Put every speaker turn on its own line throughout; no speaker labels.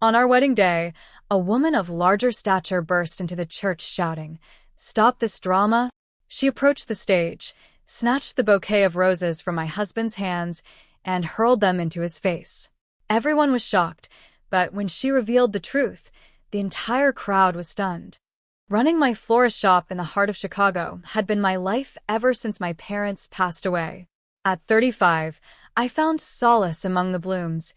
On our wedding day, a woman of larger stature burst into the church shouting, "Stop this drama!" She approached the stage, snatched the bouquet of roses from my husband's hands, and hurled them into his face. Everyone was shocked, but when she revealed the truth, the entire crowd was stunned. Running my florist shop in the heart of Chicago had been my life ever since my parents passed away. At 35, I found solace among the blooms,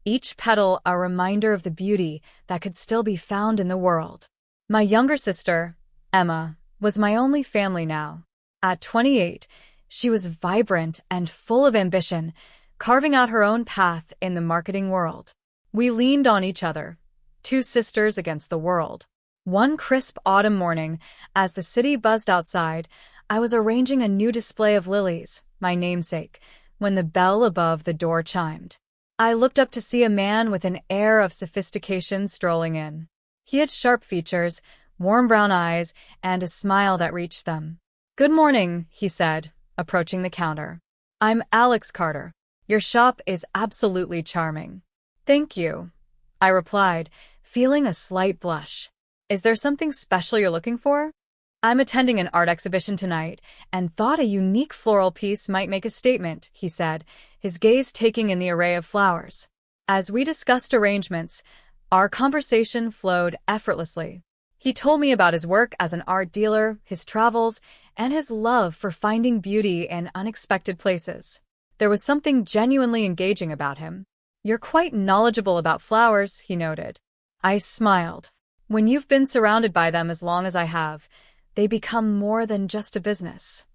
each petal a reminder of the beauty that could still be found in the world. My younger sister, Emma, was my only family now. At 28, she was vibrant and full of ambition, carving out her own path in the marketing world. We leaned on each other, two sisters against the world. One crisp autumn morning, as the city buzzed outside, I was arranging a new display of lilies, my namesake, when the bell above the door chimed. I looked up to see a man with an air of sophistication strolling in. He had sharp features, warm brown eyes, and a smile that reached them. "Good morning," he said, approaching the counter. "I'm Alex Carter. Your shop is absolutely charming." "Thank you," I replied, feeling a slight blush. "Is there something special you're looking for?" "I'm attending an art exhibition tonight and thought a unique floral piece might make a statement," he said, his gaze taking in the array of flowers. As we discussed arrangements, our conversation flowed effortlessly. He told me about his work as an art dealer, his travels, and his love for finding beauty in unexpected places. There was something genuinely engaging about him. "You're quite knowledgeable about flowers," he noted. I smiled. When you've been surrounded by them as long as I have, they become more than just a business.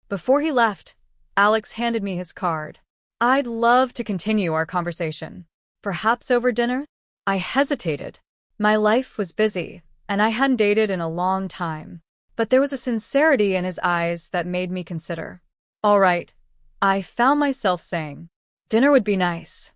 Before he left, Alex handed me his card. "I'd love to continue our conversation. Perhaps over dinner?" I hesitated. My life was busy, and I hadn't dated in a long time. But there was a sincerity in his eyes that made me consider. "All right," I found myself saying. "Dinner would be nice."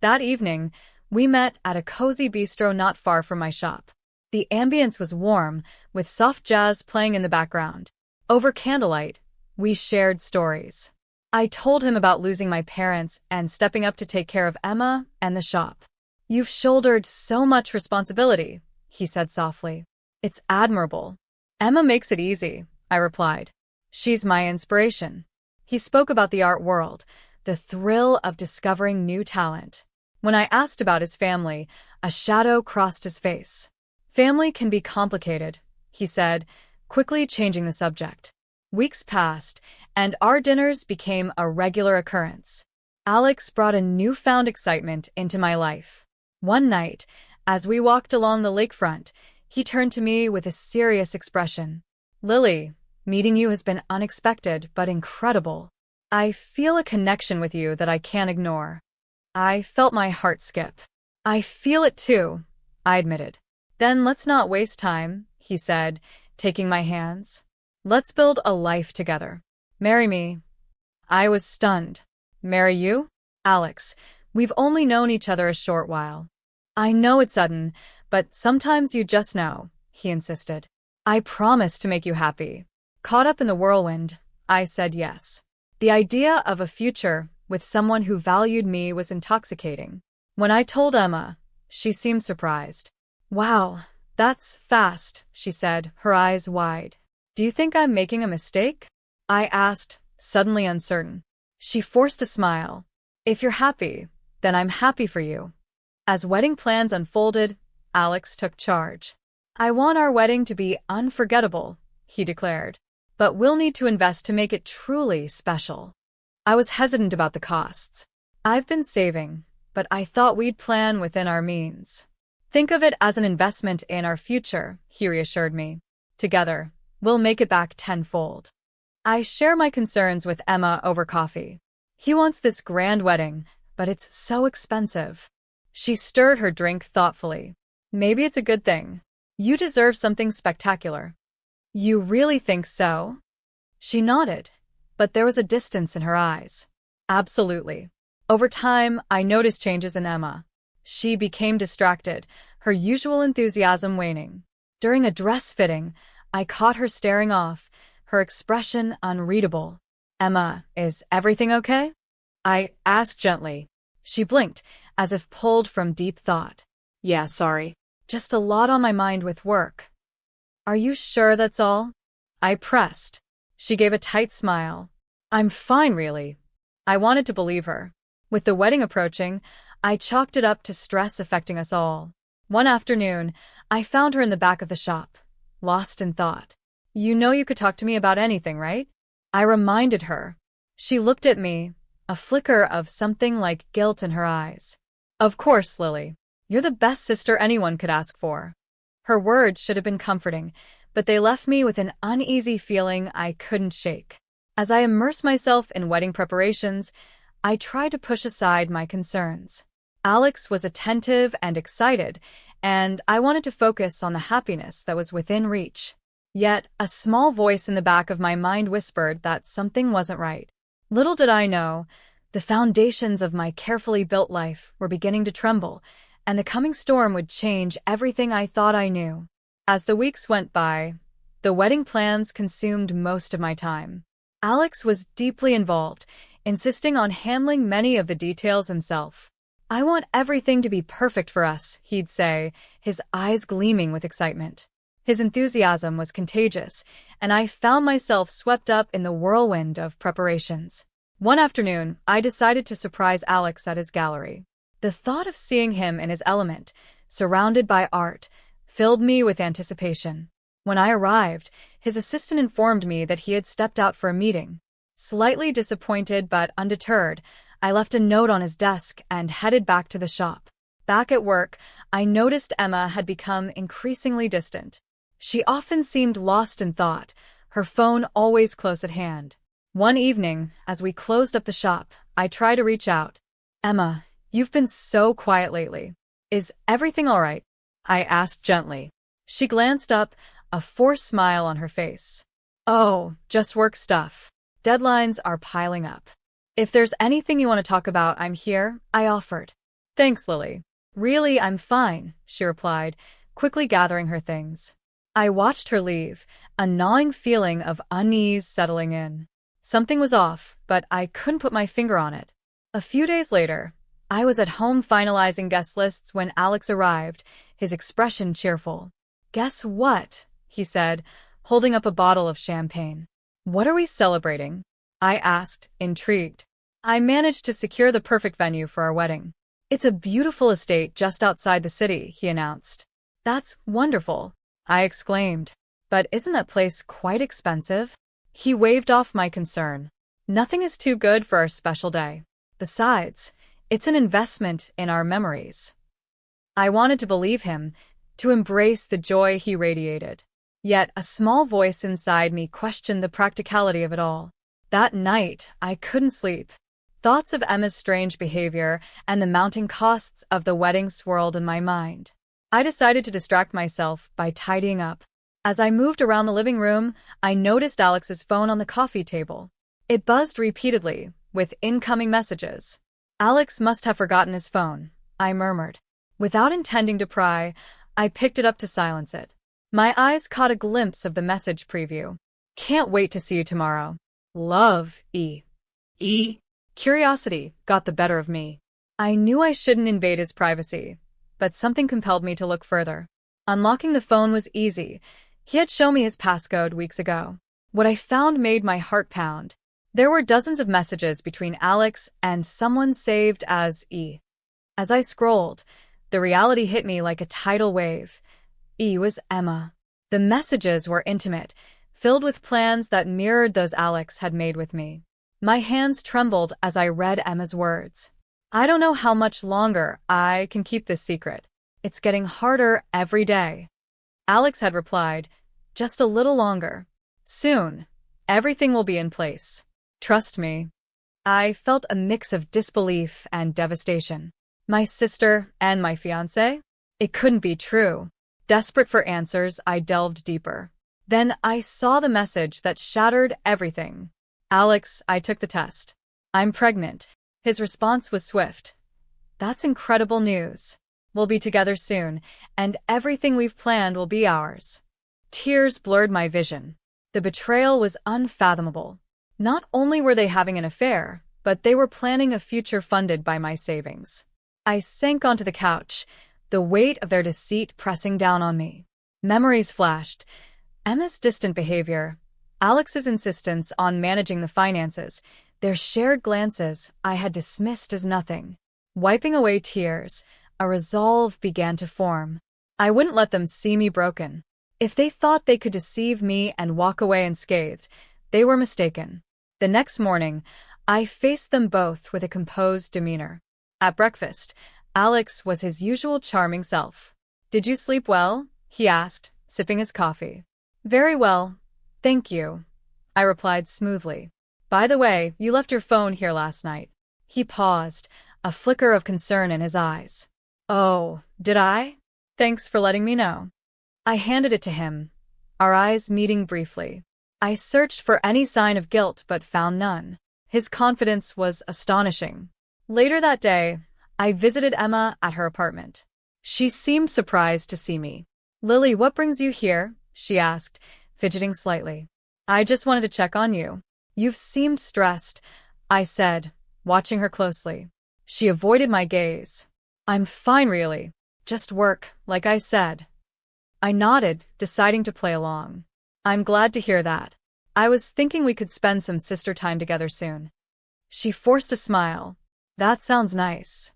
That evening, we met at a cozy bistro not far from my shop. The ambience was warm, with soft jazz playing in the background. Over candlelight, we shared stories. I told him about losing my parents and stepping up to take care of Emma and the shop. "You've shouldered so much responsibility," he said softly. "It's admirable." "Emma makes it easy," I replied. "She's my inspiration." He spoke about the art world, the thrill of discovering new talent. When I asked about his family, a shadow crossed his face. "Family can be complicated," he said, quickly changing the subject. Weeks passed, and our dinners became a regular occurrence. Alex brought a newfound excitement into my life. One night, as we walked along the lakefront, he turned to me with a serious expression. "Lily, meeting you has been unexpected but incredible. I feel a connection with you that I can't ignore." I felt my heart skip. "I feel it too," I admitted. "Then let's not waste time," he said, taking my hands. "Let's build a life together. Marry me." I was stunned. "Marry you?" "Alex, we've only known each other a short while." "I know it's sudden, but sometimes you just know," he insisted. "I promise to make you happy." Caught up in the whirlwind, I said yes. The idea of a future with someone who valued me was intoxicating. When I told Emma, she seemed surprised. "Wow, that's fast," she said, her eyes wide. "Do you think I'm making a mistake?" I asked, suddenly uncertain. She forced a smile. "If you're happy, then I'm happy for you." As wedding plans unfolded, Alex took charge. "I want our wedding to be unforgettable," he declared. "But we'll need to invest to make it truly special." I was hesitant about the costs. "I've been saving, but I thought we'd plan within our means." "Think of it as an investment in our future," he reassured me. "Together, we'll make it back tenfold." I share my concerns with Emma over coffee. "He wants this grand wedding, but it's so expensive." She stirred her drink thoughtfully. "Maybe it's a good thing. You deserve something spectacular." "You really think so?" She nodded, but there was a distance in her eyes. "Absolutely." Over time, I noticed changes in Emma. She became distracted, her usual enthusiasm waning. During a dress fitting, I caught her staring off, her expression unreadable. "Emma, is everything okay?" I asked gently. She blinked, as if pulled from deep thought.
Yeah, sorry.
Just a lot on my mind with work. Are you sure that's all? I pressed. She gave a tight smile. I'm fine, really. I wanted to believe her. With the wedding approaching, I chalked it up to stress affecting us all. One afternoon, I found her in the back of the shop, lost in thought. You know you could talk to me about anything, right? I reminded her. She looked at me, a flicker of something like guilt in her eyes. Of course, Lily. You're the best sister anyone could ask for. Her words should have been comforting, but they left me with an uneasy feeling I couldn't shake. As I immersed myself in wedding preparations, I tried to push aside my concerns. Alex was attentive and excited, and I wanted to focus on the happiness that was within reach. Yet, a small voice in the back of my mind whispered that something wasn't right. Little did I know, the foundations of my carefully built life were beginning to tremble, and the coming storm would change everything I thought I knew. As the weeks went by, the wedding plans consumed most of my time. Alex was deeply involved, insisting on handling many of the details himself. I want everything to be perfect for us, he'd say, his eyes gleaming with excitement. His enthusiasm was contagious, and I found myself swept up in the whirlwind of preparations. One afternoon, I decided to surprise Alex at his gallery. The thought of seeing him in his element, surrounded by art, filled me with anticipation. When I arrived, his assistant informed me that he had stepped out for a meeting. Slightly disappointed but undeterred, I left a note on his desk and headed back to the shop. Back at work, I noticed Emma had become increasingly distant. She often seemed lost in thought, her phone always close at hand. One evening, as we closed up the shop, I tried to reach out. Emma, you've been so quiet lately. Is everything all right? I asked gently. She glanced up, a forced smile on her face. Oh, just work stuff. Deadlines are piling up. If there's anything you want to talk about, I'm here, I offered. Thanks, Lily. Really, I'm fine, she replied, quickly gathering her things. I watched her leave, a gnawing feeling of unease settling in. Something was off, but I couldn't put my finger on it. A few days later, I was at home finalizing guest lists when Alex arrived, his expression cheerful. Guess what? He said, holding up a bottle of champagne. What are we celebrating? I asked, intrigued. I managed to secure the perfect venue for our wedding. It's a beautiful estate just outside the city, he announced. That's wonderful, I exclaimed. But isn't that place quite expensive? He waved off my concern. Nothing is too good for our special day. Besides, it's an investment in our memories. I wanted to believe him, to embrace the joy he radiated. Yet a small voice inside me questioned the practicality of it all. That night, I couldn't sleep. Thoughts of Emma's strange behavior and the mounting costs of the wedding swirled in my mind. I decided to distract myself by tidying up. As I moved around the living room, I noticed Alex's phone on the coffee table. It buzzed repeatedly, with incoming messages. Alex must have forgotten his phone, I murmured. Without intending to pry, I picked it up to silence it. My eyes caught a glimpse of the message preview. Can't wait to see you tomorrow. Love, E. Curiosity got the better of me. I knew I shouldn't invade his privacy, but something compelled me to look further. Unlocking the phone was easy. He had shown me his passcode weeks ago. What I found made my heart pound. There were dozens of messages between Alex and someone saved as E. As I scrolled, the reality hit me like a tidal wave. E was Emma. The messages were intimate, filled with plans that mirrored those Alex had made with me. My hands trembled as I read Emma's words. I don't know how much longer I can keep this secret. It's getting harder every day. Alex had replied, just a little longer. Soon, everything will be in place. Trust me. I felt a mix of disbelief and devastation. My sister and my fiancé? It couldn't be true. Desperate for answers, I delved deeper. Then I saw the message that shattered everything. Alex, I took the test. I'm pregnant. His response was swift. That's incredible news. We'll be together soon, and everything we've planned will be ours. Tears blurred my vision. The betrayal was unfathomable. Not only were they having an affair, but they were planning a future funded by my savings. I sank onto the couch, the weight of their deceit pressing down on me. Memories flashed. Emma's distant behavior, Alex's insistence on managing the finances, their shared glances I had dismissed as nothing. Wiping away tears, a resolve began to form. I wouldn't let them see me broken. If they thought they could deceive me and walk away unscathed, they were mistaken. The next morning, I faced them both with a composed demeanor. At breakfast, Alex was his usual charming self. "Did you sleep well?" he asked, sipping his coffee. "Very well, thank you," I replied smoothly. "By the way, you left your phone here last night." He paused, a flicker of concern in his eyes. "Oh, did I? Thanks for letting me know." I handed it to him, our eyes meeting briefly. I searched for any sign of guilt but found none. His confidence was astonishing. Later that day, I visited Emma at her apartment. She seemed surprised to see me. "Lily, what brings you here?" she asked, fidgeting slightly. "I just wanted to check on you. You've seemed stressed," I said, watching her closely. She avoided my gaze. "I'm fine, really. Just work, like I said." I nodded, deciding to play along. "I'm glad to hear that. I was thinking we could spend some sister time together soon." She forced a smile. "That sounds nice."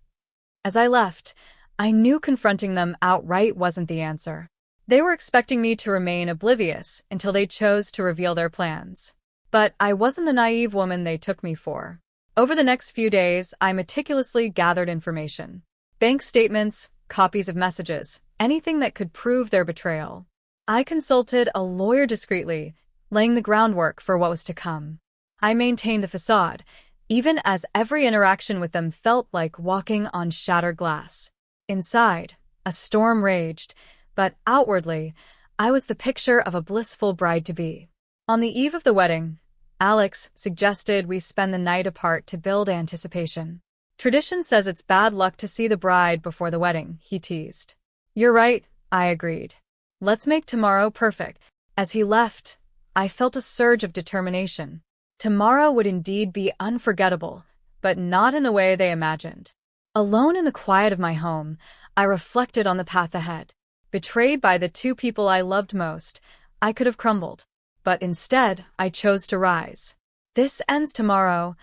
As I left, I knew confronting them outright wasn't the answer. They were expecting me to remain oblivious until they chose to reveal their plans. But I wasn't the naive woman they took me for. Over the next few days, I meticulously gathered information. Bank statements, copies of messages, anything that could prove their betrayal. I consulted a lawyer discreetly, laying the groundwork for what was to come. I maintained the facade, even as every interaction with them felt like walking on shattered glass. Inside, a storm raged, but outwardly, I was the picture of a blissful bride-to-be. On the eve of the wedding, Alex suggested we spend the night apart to build anticipation. "Tradition says it's bad luck to see the bride before the wedding," he teased. "You're right," I agreed. "Let's make tomorrow perfect." As he left, I felt a surge of determination. Tomorrow would indeed be unforgettable, but not in the way they imagined. Alone in the quiet of my home, I reflected on the path ahead. Betrayed by the two people I loved most, I could have crumbled. But instead, I chose to rise. "This ends tomorrow,"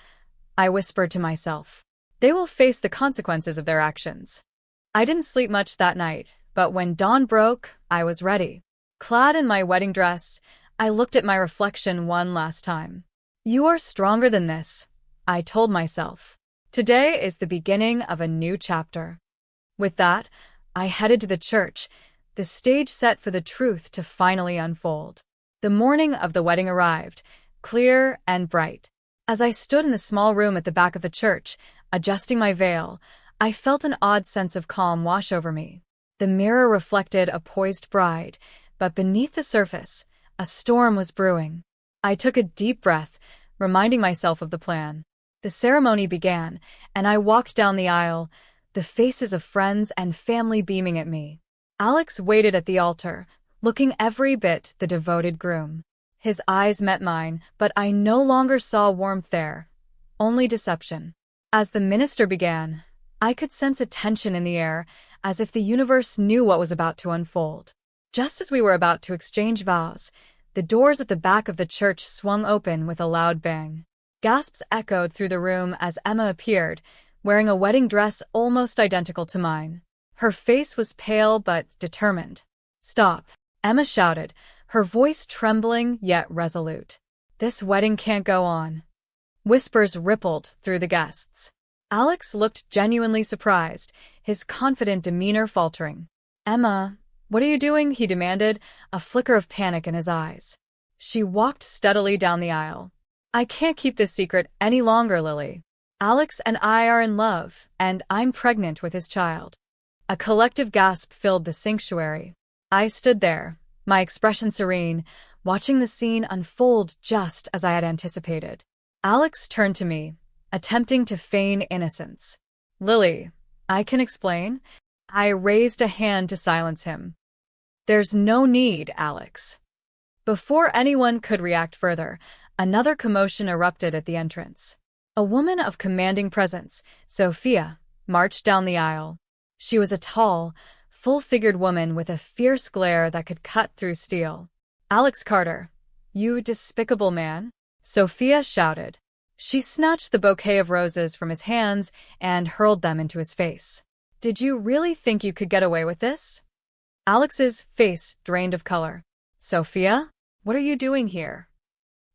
I whispered to myself. "They will face the consequences of their actions." I didn't sleep much that night, but when dawn broke, I was ready. Clad in my wedding dress, I looked at my reflection one last time. "You are stronger than this," I told myself. Today is the beginning of a new chapter. With that, I headed to the church, the stage set for the truth to finally unfold. The morning of the wedding arrived, clear and bright. As I stood in the small room at the back of the church, adjusting my veil, I felt an odd sense of calm wash over me. The mirror reflected a poised bride, but beneath the surface, a storm was brewing. I took a deep breath, reminding myself of the plan. The ceremony began, and I walked down the aisle, the faces of friends and family beaming at me. Alex waited at the altar, looking every bit the devoted groom. His eyes met mine, but I no longer saw warmth there, only deception. As the minister began, I could sense a tension in the air, as if the universe knew what was about to unfold. Just as we were about to exchange vows, the doors at the back of the church swung open with a loud bang. Gasps echoed through the room as Emma appeared, wearing a wedding dress almost identical to mine. Her face was pale but determined. "Stop," Emma shouted, her voice trembling yet resolute. "This wedding can't go on." Whispers rippled through the guests. Alex looked genuinely surprised, his confident demeanor faltering. "Emma, what are you doing?" he demanded, a flicker of panic in his eyes. She walked steadily down the aisle. "I can't keep this secret any longer, Lily. Alex and I are in love, and I'm pregnant with his child." A collective gasp filled the sanctuary. I stood there, my expression serene, watching the scene unfold just as I had anticipated. Alex turned to me, attempting to feign innocence. "Lily, I can explain." I raised a hand to silence him. "There's no need, Alex." Before anyone could react further, another commotion erupted at the entrance. A woman of commanding presence, Sophia, marched down the aisle. She was a tall, full-figured woman with a fierce glare that could cut through steel. "Alex Carter, you despicable man," Sophia shouted. She snatched the bouquet of roses from his hands and hurled them into his face. "Did you really think you could get away with this?" Alex's face drained of color. "Sophia, what are you doing here?"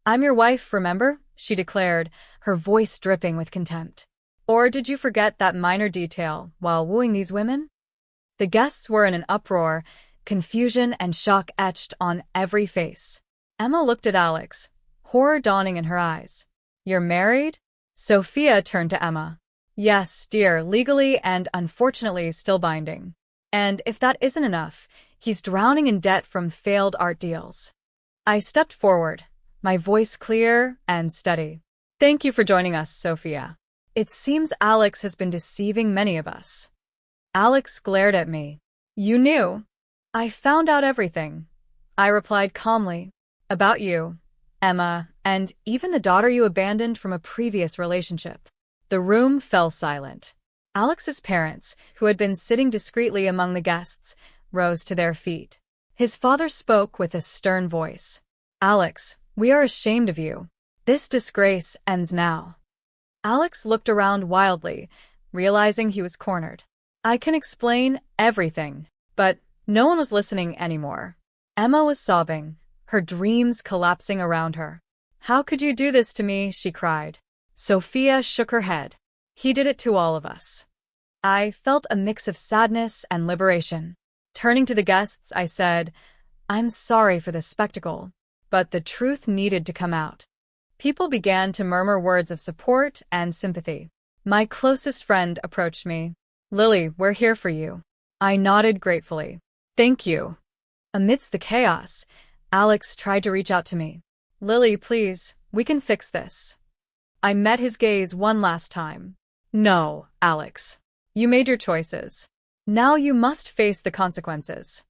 "I'm your wife, remember?" she declared, her voice dripping with contempt. "Or did you forget that minor detail while wooing these women?" The guests were in an uproar, confusion and shock etched on every face. Emma looked at Alex, horror dawning in her eyes. "You're married?" Sophia turned to Emma. "Yes, dear, legally and unfortunately still binding. And if that isn't enough, he's drowning in debt from failed art deals." I stepped forward, my voice clear and steady. "Thank you for joining us, Sophia. It seems Alex has been deceiving many of us." Alex glared at me. "You knew?" "I found out everything," I replied calmly. "About you, Emma, and even the daughter you abandoned from a previous relationship." The room fell silent. Alex's parents, who had been sitting discreetly among the guests, rose to their feet. His father spoke with a stern voice. "Alex, we are ashamed of you. This disgrace ends now." Alex looked around wildly, realizing he was cornered. "I can explain everything," but no one was listening anymore. Emma was sobbing, her dreams collapsing around her. "How could you do this to me?" she cried. Sophia shook her head. "He did it to all of us." I felt a mix of sadness and liberation. Turning to the guests, I said, "I'm sorry for this spectacle," but the truth needed to come out. People began to murmur words of support and sympathy. My closest friend approached me. "Lily, we're here for you." I nodded gratefully. "Thank you." Amidst the chaos, Alex tried to reach out to me. "Lily, please, we can fix this." I met his gaze one last time. "No, Alex. You made your choices. Now you must face the consequences."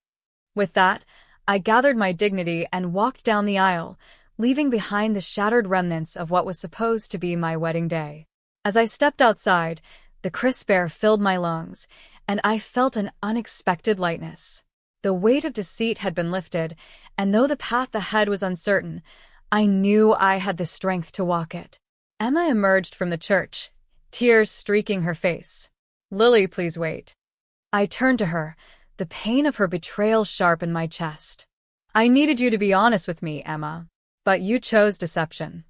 With that, I gathered my dignity and walked down the aisle, leaving behind the shattered remnants of what was supposed to be my wedding day. As I stepped outside, the crisp air filled my lungs, and I felt an unexpected lightness. The weight of deceit had been lifted, and though the path ahead was uncertain, I knew I had the strength to walk it. Emma emerged from the church, tears streaking her face. "Lily, please wait." I turned to her, the pain of her betrayal sharp in my chest. "I needed you to be honest with me, Emma, but you chose deception."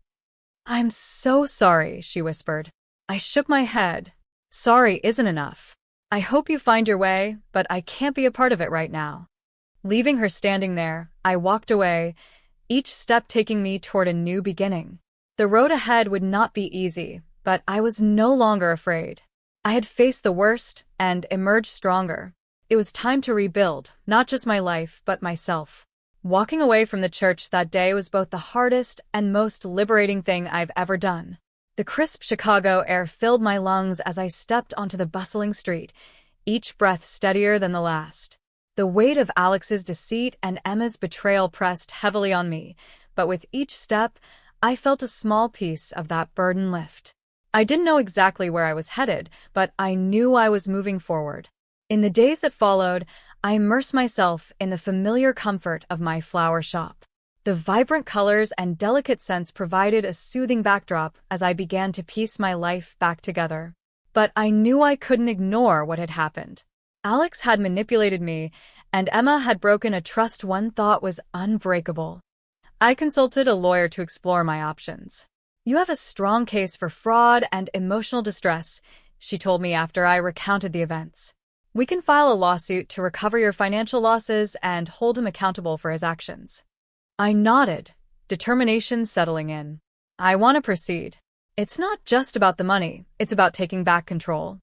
"I'm so sorry," she whispered. I shook my head. "Sorry isn't enough. I hope you find your way, but I can't be a part of it right now." Leaving her standing there, I walked away, each step taking me toward a new beginning. The road ahead would not be easy, but I was no longer afraid. I had faced the worst and emerged stronger. It was time to rebuild, not just my life, but myself. Walking away from the church that day was both the hardest and most liberating thing I've ever done. The crisp Chicago air filled my lungs as I stepped onto the bustling street, each breath steadier than the last. The weight of Alex's deceit and Emma's betrayal pressed heavily on me, but with each step, I felt a small piece of that burden lift. I didn't know exactly where I was headed, but I knew I was moving forward. In the days that followed, I immersed myself in the familiar comfort of my flower shop. The vibrant colors and delicate scents provided a soothing backdrop as I began to piece my life back together. But I knew I couldn't ignore what had happened. Alex had manipulated me, and Emma had broken a trust one thought was unbreakable. I consulted a lawyer to explore my options. "You have a strong case for fraud and emotional distress," she told me after I recounted the events. "We can file a lawsuit to recover your financial losses and hold him accountable for his actions." I nodded, determination settling in. "I want to proceed. It's not just about the money, it's about taking back control."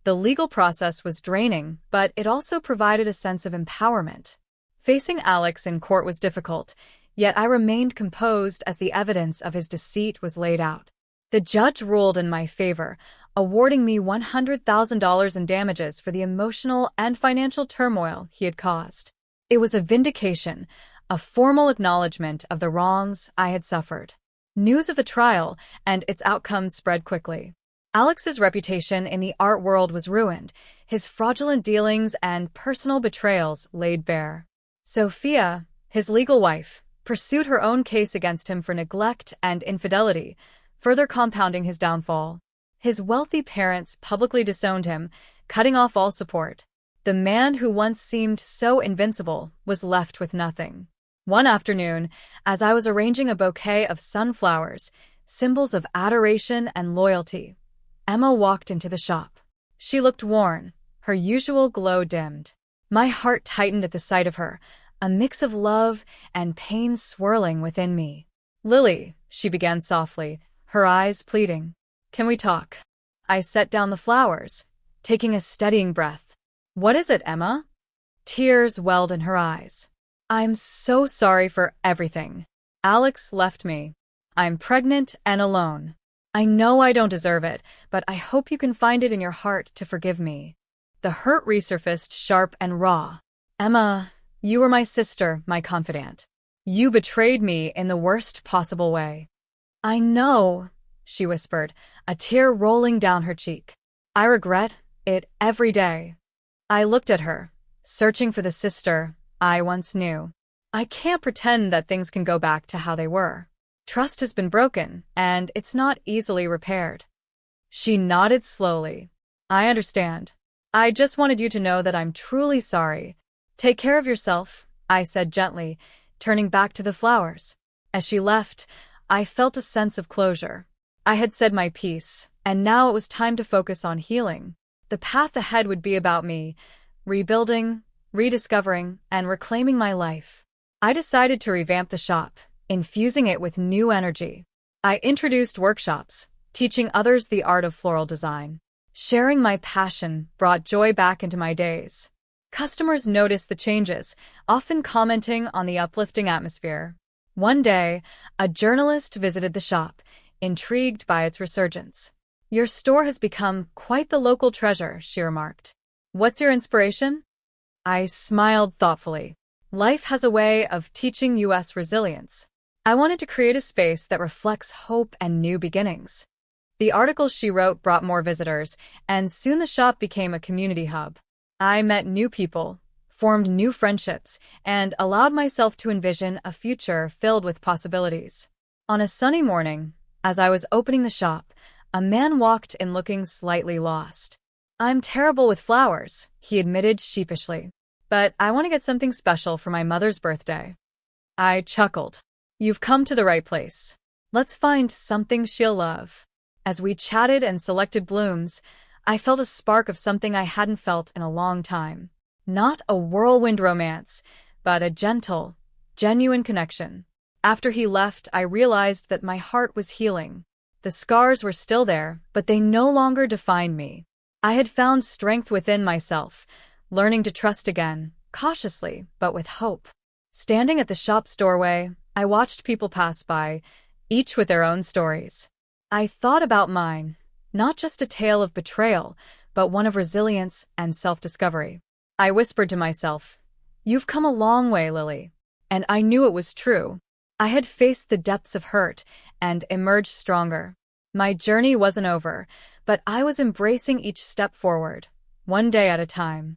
The legal process was draining, but it also provided a sense of empowerment. Facing Alex in court was difficult, yet I remained composed as the evidence of his deceit was laid out. The judge ruled in my favor, awarding me $100,000 in damages for the emotional and financial turmoil he had caused. It was a vindication, a formal acknowledgement of the wrongs I had suffered. News of the trial and its outcomes spread quickly. Alex's reputation in the art world was ruined, his fraudulent dealings and personal betrayals laid bare. Sophia, his legal wife, pursued her own case against him for neglect and infidelity, further compounding his downfall. His wealthy parents publicly disowned him, cutting off all support. The man who once seemed so invincible was left with nothing. One afternoon, as I was arranging a bouquet of sunflowers, symbols of adoration and loyalty, Emma walked into the shop. She looked worn, her usual glow dimmed. My heart tightened at the sight of her, a mix of love and pain swirling within me. "Lily," she began softly, her eyes pleading. "Can we talk?" I set down the flowers, taking a steadying breath. "What is it, Emma?" Tears welled in her eyes. "I'm so sorry for everything. Alex left me. I'm pregnant and alone. I know I don't deserve it, but I hope you can find it in your heart to forgive me." The hurt resurfaced sharp and raw. "Emma, you were my sister, my confidant. You betrayed me in the worst possible way." "I know," she whispered, a tear rolling down her cheek. "I regret it every day." I looked at her, searching for the sister I once knew. I can't pretend that things can go back to how they were. Trust has been broken, and it's not easily repaired. She nodded slowly. "I understand. I just wanted you to know that I'm truly sorry. Take care of yourself," I said gently, turning back to the flowers. As she left, I felt a sense of closure. I had said my piece, and now it was time to focus on healing. The path ahead would be about me, rebuilding, rediscovering, and reclaiming my life. I decided to revamp the shop, infusing it with new energy. I introduced workshops, teaching others the art of floral design. Sharing my passion brought joy back into my days. Customers noticed the changes, often commenting on the uplifting atmosphere. One day, a journalist visited the shop, intrigued by its resurgence. "Your store has become quite the local treasure," she remarked. "What's your inspiration?" I smiled thoughtfully. Life has a way of teaching us resilience. I wanted to create a space that reflects hope and new beginnings. The articles she wrote brought more visitors, and soon the shop became a community hub. I met new people, formed new friendships, and allowed myself to envision a future filled with possibilities. On a sunny morning, as I was opening the shop, a man walked in looking slightly lost. "I'm terrible with flowers," he admitted sheepishly, "but I want to get something special for my mother's birthday." I chuckled. "You've come to the right place. Let's find something she'll love." As we chatted and selected blooms, I felt a spark of something I hadn't felt in a long time. Not a whirlwind romance, but a gentle, genuine connection. After he left, I realized that my heart was healing. The scars were still there, but they no longer defined me. I had found strength within myself, learning to trust again, cautiously, but with hope. Standing at the shop's doorway, I watched people pass by, each with their own stories. I thought about mine, not just a tale of betrayal, but one of resilience and self-discovery. I whispered to myself, "You've come a long way, Lily." And I knew it was true. I had faced the depths of hurt and emerged stronger. My journey wasn't over, but I was embracing each step forward, one day at a time.